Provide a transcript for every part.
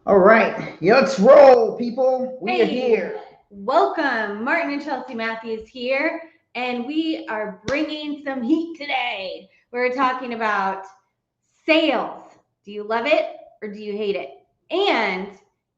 All right, yeah, let's roll, people. We are here. Welcome. Martin and Chelsea Matthews here, and we are bringing some heat today. We're talking about sales. Do you love it or do you hate it? And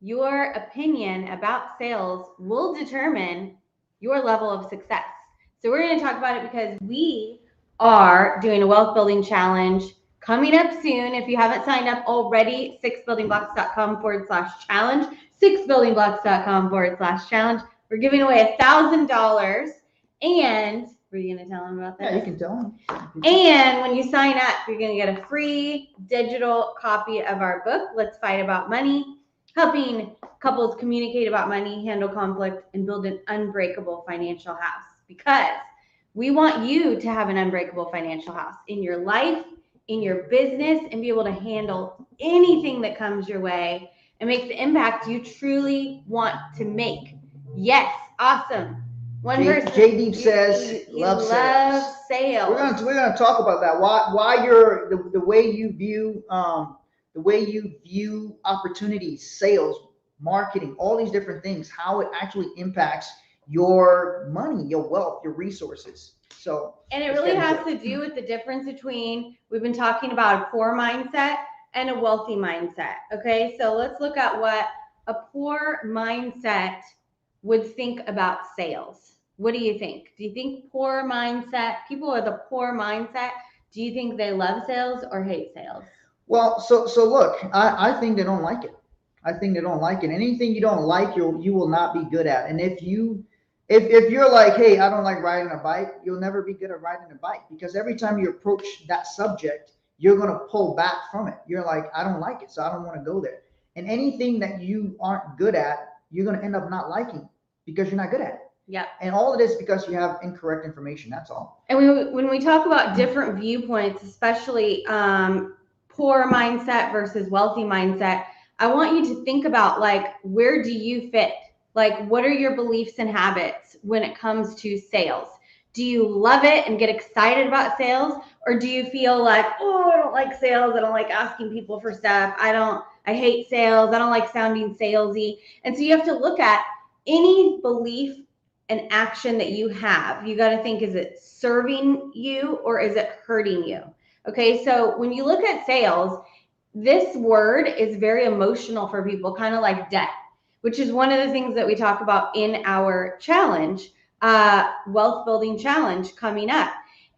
your opinion about sales will determine your level of success. So, we're going to talk about it because we are doing a wealth building challenge coming up soon. If you haven't signed up already, sixbuildingblocks.com/challenge, sixbuildingblocks.com/challenge. We're giving away $1,000. And were you going to tell them about that? Yeah, you can tell them. And when you sign up, you're going to get a free digital copy of our book, Let's Fight About Money, helping couples communicate about money, handle conflict, and build an unbreakable financial house. Because we want you to have an unbreakable financial house in your life, in your business, and be able to handle anything that comes your way and make the impact you truly want to make. Yes, awesome. One person. J-Deep says love sales. We're gonna talk about that. Why you're the way you view opportunities, sales, marketing, all these different things, how it actually impacts your money, your wealth, your resources. And it really has to do with the difference between, we've been talking about a poor mindset and a wealthy mindset. Okay, so let's look at what a poor mindset would think about sales. What do you think? Do you think poor mindset, people with a poor mindset, do you think they love sales or hate sales? Well, so look, I think they don't like it. I think they don't like it. Anything you don't like, you will not be good at. And if you're like, hey, I don't like riding a bike, you'll never be good at riding a bike, because every time you approach that subject, you're going to pull back from it. You're like, I don't like it, so I don't want to go there. And anything that you aren't good at, you're going to end up not liking because you're not good at it. Yeah. And all of this because you have incorrect information. That's all. And when we talk about different viewpoints, especially poor mindset versus wealthy mindset, I want you to think about, like, where do you fit? Like, what are your beliefs and habits when it comes to sales? Do you love it and get excited about sales? Or do you feel like, oh, I don't like sales. I don't like asking people for stuff. I hate sales. I don't like sounding salesy. And so you have to look at any belief and action that you have. You got to think, is it serving you or is it hurting you? Okay, so when you look at sales, this word is very emotional for people, kind of like debt, which is one of the things that we talk about in our challenge, wealth building challenge coming up.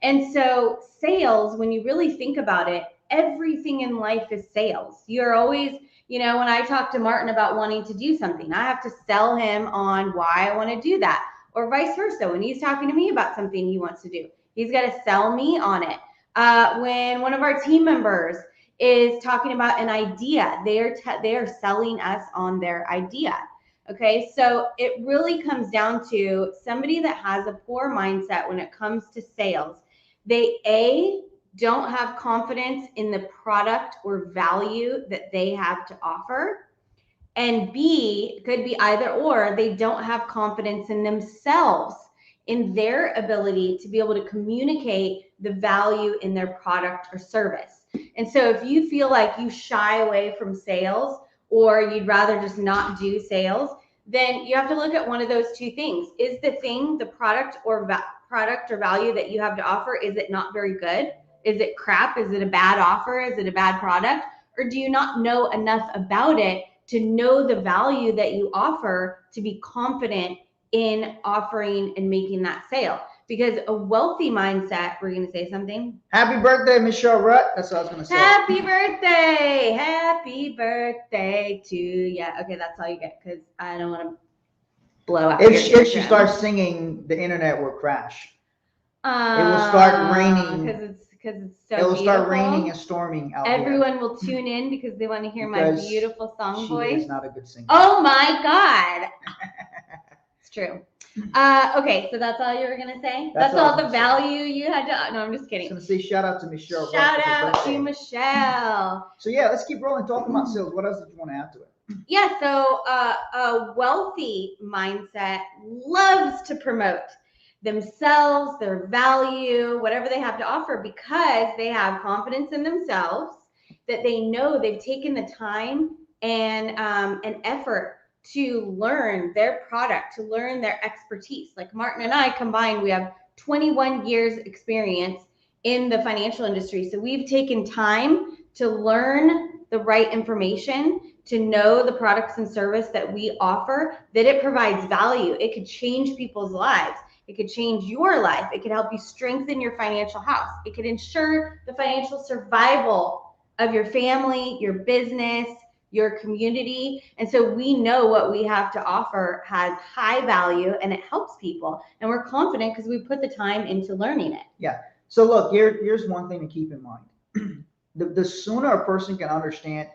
And so sales, when you really think about it, everything in life is sales. You're always, when I talk to Martin about wanting to do something, I have to sell him on why I want to do that, or vice versa. When he's talking to me about something he wants to do, he's got to sell me on it. When one of our team members is talking about an idea, they are selling us on their idea. Okay, so it really comes down to somebody that has a poor mindset when it comes to sales. They don't have confidence in the product or value that they have to offer. And B, could be either or, they don't have confidence in themselves, in their ability to be able to communicate the value in their product or service. And so if you feel like you shy away from sales, or you'd rather just not do sales, then you have to look at one of those two things. Is the thing, the product or value that you have to offer, is it not very good? Is it crap? Is it a bad offer? Is it a bad product? Or do you not know enough about it to know the value that you offer to be confident in offering and making that sale? Because a wealthy mindset, we're going to say something. Happy birthday, Michelle Rutt. That's what I was going to say. Happy birthday. Happy birthday to you. Okay, that's all you get, because I don't want to blow out. If she starts singing, the internet will crash. It will start raining. Because it's so It will beautiful. start raining and storming out Everyone will tune in because they want to hear my beautiful song voice. She is not a good singer. Oh my God. It's true. Okay, so that's all you were going to say? That's all the value you had to... No, I'm just kidding. I was going to say shout out to Michelle. Shout out to Michelle. So yeah, let's keep rolling talking about sales. What else did you want to add to it? Yeah, so a wealthy mindset loves to promote themselves, their value, whatever they have to offer, because they have confidence in themselves, that they know they've taken the time and an effort to learn their product, to learn their expertise. Like Martin and I combined, we have 21 years experience in the financial industry. So we've taken time to learn the right information, to know the products and service that we offer, that it provides value. It could change people's lives. It could change your life. It could help you strengthen your financial house. It could ensure the financial survival of your family, your business, your community. And so we know what we have to offer has high value and it helps people. And we're confident because we put the time into learning it. Yeah. So look, here's one thing to keep in mind. The sooner a person can understand,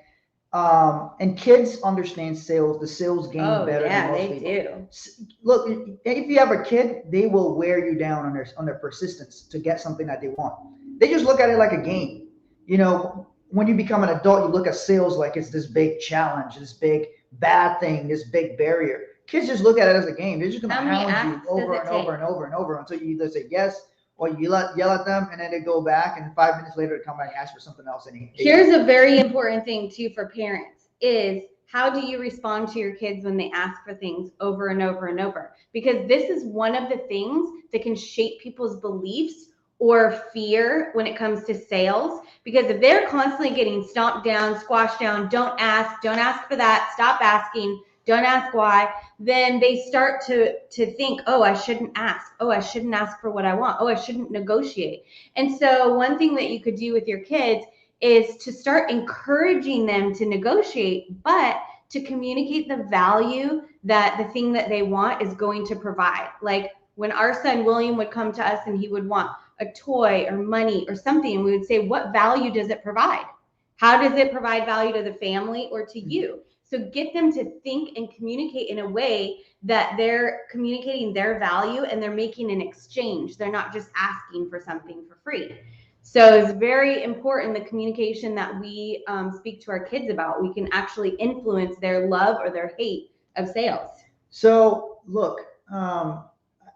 and kids understand sales, the sales game better than most people. Do. Look, if you have a kid, they will wear you down on their persistence to get something that they want. They just look at it like a game. You know, when you become an adult, you look at sales like it's this big challenge, this big bad thing, this big barrier. Kids just look at it as a game. They're just going to hound you over and over and over and over until you either say yes or you yell at them, and then they go back, and 5 minutes later they come back and ask for something else. Here's a very important thing too for parents is how do you respond to your kids when they ask for things over and over and over? Because this is one of the things that can shape people's beliefs or fear when it comes to sales. Because if they're constantly getting stomped down, squashed down, don't ask for that, stop asking, don't ask why, then they start to think, oh, I shouldn't ask. Oh, I shouldn't ask for what I want. Oh, I shouldn't negotiate. And so one thing that you could do with your kids is to start encouraging them to negotiate, but to communicate the value that the thing that they want is going to provide. Like when our son William would come to us and he would want a toy or money or something, and we would say, what value does it provide? How does it provide value to the family or to you? So get them to think and communicate in a way that they're communicating their value and they're making an exchange. They're not just asking for something for free. So it's very important, the communication that we speak to our kids about. We can actually influence their love or their hate of sales. So look,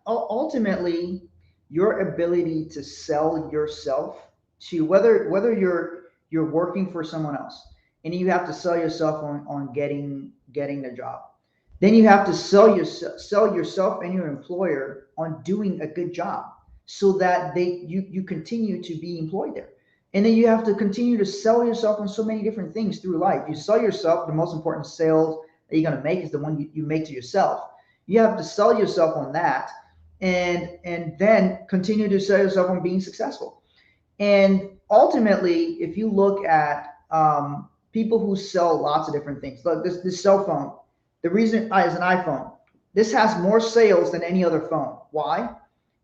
ultimately, your ability to sell yourself to whether you're working for someone else and you have to sell yourself on getting the job, then you have to sell yourself and your employer on doing a good job so that you continue to be employed there. And then you have to continue to sell yourself on so many different things through life. You sell yourself, the most important sales that you're going to make is the one you make to yourself. You have to sell yourself on that, and then continue to sell yourself on being successful. And ultimately, if you look at people who sell lots of different things, like this cell phone, the reason is an iPhone. This has more sales than any other phone. Why?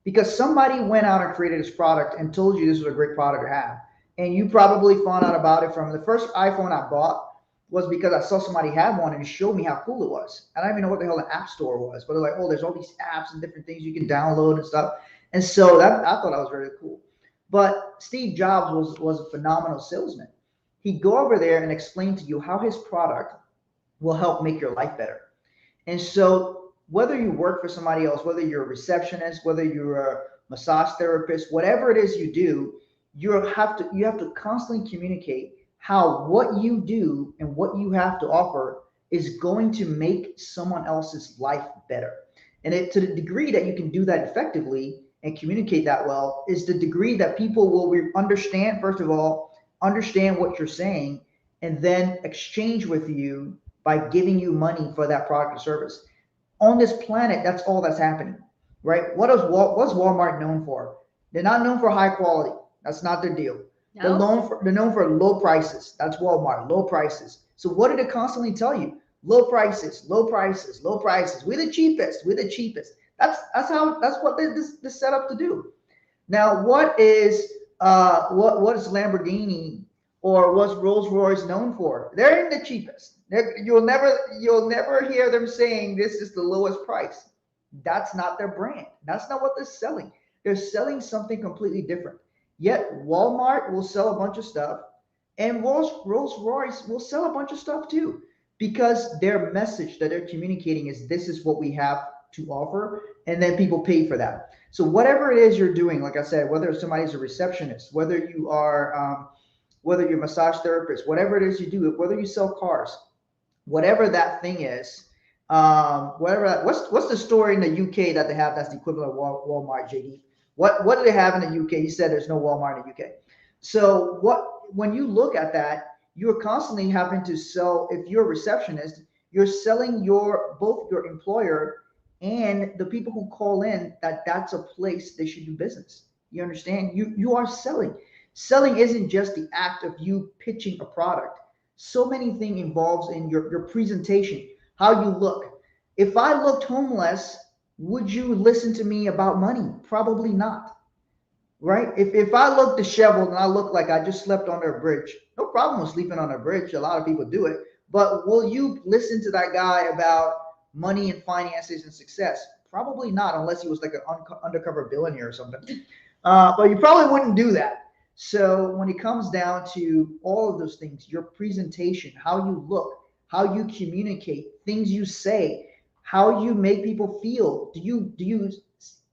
Because somebody went out and created this product and told you this was a great product to have. And you probably found out about it from the first iPhone I bought was because I saw somebody have one and it showed me how cool it was. I don't even know what the hell an app store was, but they're like, oh, there's all these apps and different things you can download and stuff. And so I thought that was very cool. But Steve Jobs was a phenomenal salesman. He'd go over there and explain to you how his product will help make your life better. And so whether you work for somebody else, whether you're a receptionist, whether you're a massage therapist, whatever it is you do, you have to constantly communicate how what you do and what you have to offer is going to make someone else's life better. And to the degree that you can do that effectively and communicate that well is the degree that people will understand, first of all, understand what you're saying, and then exchange with you by giving you money for that product or service. On this planet, that's all that's happening, right? What's Walmart known for? They're not known for high quality. That's not their deal. No. They're known for low prices. That's Walmart, low prices. So what do they constantly tell you? Low prices, low prices, low prices. We're the cheapest. We're the cheapest. That's what they're set up to do. Now, what is Lamborghini or what's Rolls-Royce known for? They're in the cheapest. You'll never hear them saying this is the lowest price. That's not their brand. That's not what they're selling. They're selling something completely different. Yet Walmart will sell a bunch of stuff, and Rolls-Royce will sell a bunch of stuff too, because their message that they're communicating is this is what we have to offer, and then people pay for that. So whatever it is you're doing, like I said, whether somebody's a receptionist, whether you're a massage therapist, whatever it is you do, whether you sell cars, whatever that thing is, whatever. What's the store in the UK that they have that's the equivalent of Walmart, JD? What do they have in the UK? You said there's no Walmart in the UK. So when you look at that, you're constantly having to sell. If you're a receptionist, you're selling both your employer and the people who call in that that's a place they should do business. You understand? You are selling. Selling isn't just the act of you pitching a product. So many things involves in your presentation, how you look. If I looked homeless, would you listen to me about money? Probably not, right? If I look disheveled and I look like I just slept under a bridge, no problem with sleeping on a bridge. A lot of people do it. But will you listen to that guy about money and finances and success? Probably not, unless he was like an undercover billionaire or something. But you probably wouldn't do that. So when it comes down to all of those things, your presentation, how you look, how you communicate, things you say, how you make people feel, do you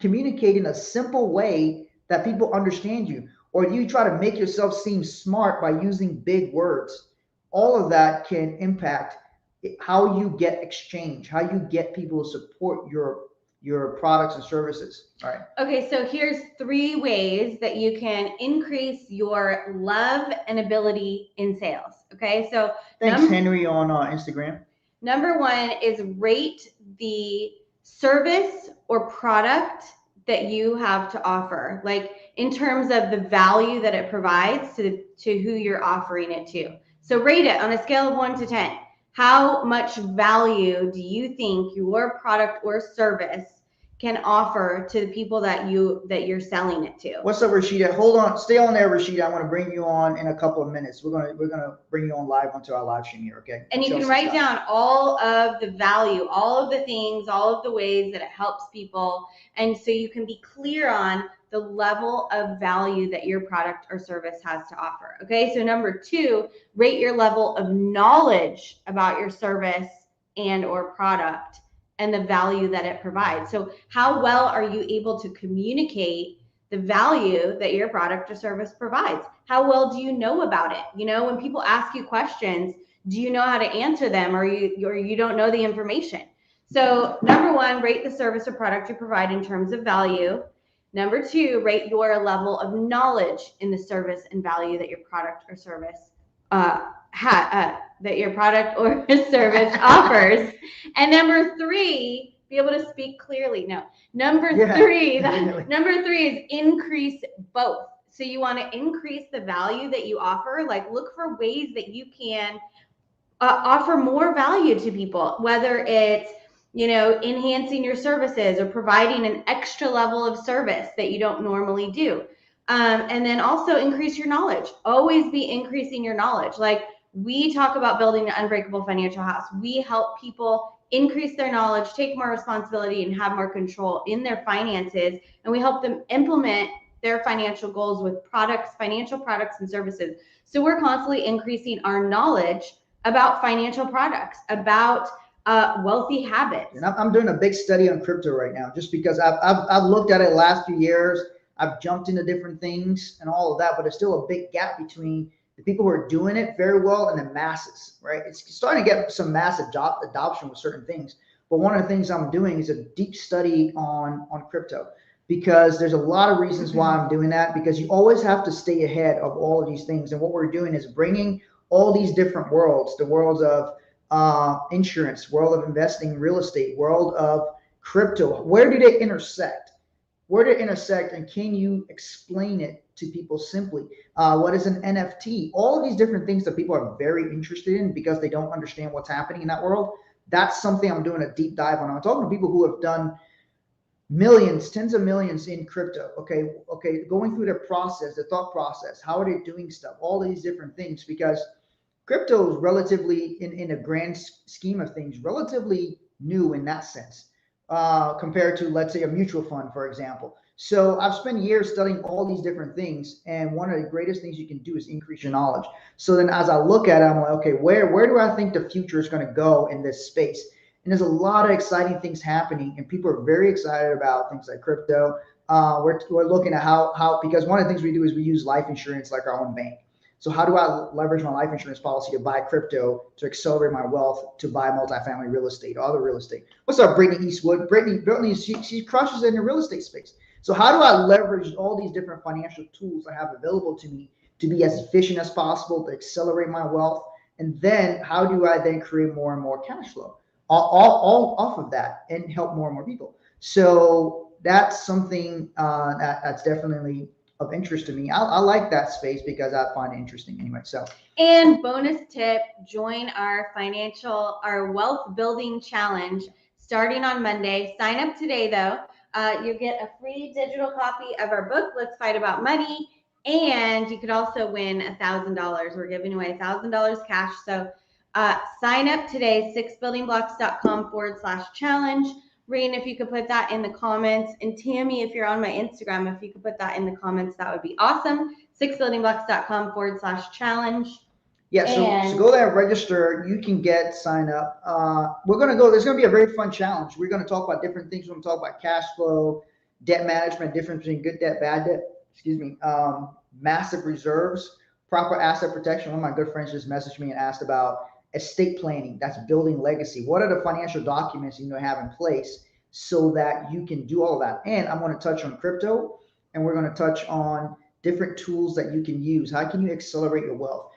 communicate in a simple way that people understand you, or do you try to make yourself seem smart by using big words? All of that can impact how you get exchange, how you get people to support your products and services. All right. Okay, so here's 3 ways that you can increase your love and ability in sales. Okay, so Thanks, Henry, on Instagram. Number 1 is rate the service or product that you have to offer, like in terms of the value that it provides to who you're offering it to. So rate it on a scale of 1 to 10. How much value do you think your product or service can offer to the people that you're selling it to? What's up, Rashida? Hold on, stay on there, Rashida. I want to bring you on in a couple of minutes. We're gonna bring you on live onto our live stream here, okay? And you can write down all of the value, all of the things, all of the ways that it helps people, and so you can be clear on the level of value that your product or service has to offer. Okay, so number 2, rate your level of knowledge about your service and or product and the value that it provides. So how well are you able to communicate the value that your product or service provides? How well do you know about it? You know, when people ask you questions, do you know how to answer them, or you don't know the information? So number 1, rate the service or product you provide in terms of value. Number 2, rate your level of knowledge in the service and value that your product or service that your product or service offers. And number 3, be able to speak clearly. No, number 3 is increase both. So you want to increase the value that you offer, like look for ways that you can offer more value to people, whether it's, you know, enhancing your services or providing an extra level of service that you don't normally do. And then also increase your knowledge. Always be increasing your knowledge. Like we talk about building an unbreakable financial house. We help people increase their knowledge, take more responsibility, and have more control in their finances. And we help them implement their financial goals with products, financial products and services. So we're constantly increasing our knowledge about financial products, about wealthy habits. And I'm doing a big study on crypto right now, just because I've looked at it the last few years. I've jumped into different things and all of that, but there's still a big gap between the people who are doing it very well and the masses, right? It's starting to get some massive adoption with certain things. But one of the things I'm doing is a deep study on crypto, because there's a lot of reasons why I'm doing that, because you always have to stay ahead of all of these things. And what we're doing is bringing all these different worlds, the worlds of insurance, world of investing, real estate, world of crypto. Where do they intersect? And can you explain it to people simply? What is an NFT? All of these different things that people are very interested in because they don't understand what's happening in that world. That's something I'm doing a deep dive on. I'm talking to people who have done millions, tens of millions in crypto. Okay, going through their process, the thought process, how are they doing stuff, all these different things, because crypto is relatively, in a grand scheme of things, relatively new in that sense, compared to, let's say, a mutual fund, for example. So I've spent years studying all these different things, and one of the greatest things you can do is increase your knowledge. So then as I look at it, I'm like, okay, where do I think the future is going to go in this space? And there's a lot of exciting things happening, and people are very excited about things like crypto. We're looking at how, because one of the things we do is we use life insurance like our own bank. So how do I leverage my life insurance policy to buy crypto, to accelerate my wealth, to buy multifamily real estate or other real estate? What's up, Brittany Eastwood? Brittany, she crushes in the real estate space. So how do I leverage all these different financial tools I have available to me to be as efficient as possible, to accelerate my wealth? And then how do I then create more and more cash flow all off of that and help more and more people? So that's something that's definitely of interest to me. I like that space because I find it interesting anyway. So, and bonus tip, join our wealth building challenge starting on Monday. Sign up today though. You'll get a free digital copy of our book, Let's Fight About Money. And you could also win $1,000. We're giving away $1,000 cash. So sign up today, sixbuildingblocks.com/challenge. Reen, if you could put that in the comments. And Tammy, if you're on my Instagram, if you could put that in the comments, that would be awesome. sixbuildingblocks.com/challenge. Yeah, so go there and register. You can sign up. There's going to be a very fun challenge. We're going to talk about different things. We're going to talk about cash flow, debt management, difference between good debt, bad debt, massive reserves, proper asset protection. One of my good friends just messaged me and asked about estate planning. That's building legacy. What are the financial documents you need to have in place so that you can do all of that? And I'm going to touch on crypto, and we're going to touch on different tools that you can use. How can you accelerate your wealth?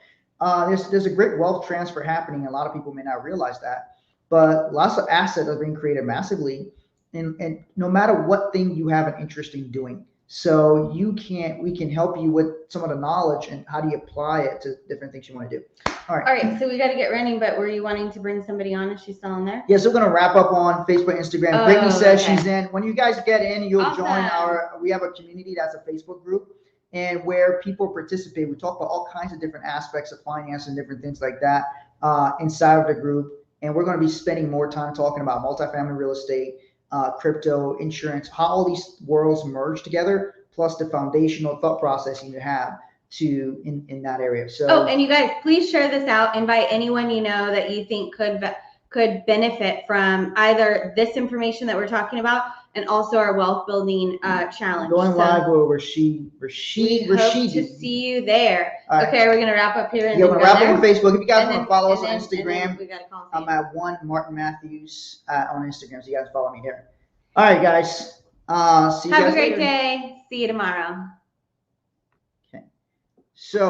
There's a great wealth transfer happening. A lot of people may not realize that, but lots of assets are being created massively, and no matter what thing you have an interest in doing. So we can help you with some of the knowledge and how do you apply it to different things you want to do. All right. So we got to get running, but were you wanting to bring somebody on? Is she still on there? Yes, we're going to wrap up on Facebook, Instagram. Brittany says she's in. When you guys get in, you'll join we have a community that's a Facebook group, and where people participate. We talk about all kinds of different aspects of finance and different things like that inside of the group. And we're going to be spending more time talking about multifamily real estate, crypto, insurance, how all these worlds merge together, plus the foundational thought process you have in that area. So, and you guys, please share this out. Invite anyone you know that you think could benefit from either this information that we're talking about and also our wealth building challenge. Going live with Rashid. We hope to see you there. Right. Okay, we're going to wrap up here. We're going to wrap up on Facebook. If you guys want to follow us on Instagram, I'm at Martin Matthews on Instagram, so you guys follow me there. All right, guys. See you guys later. Have a great day. See you tomorrow. Okay. So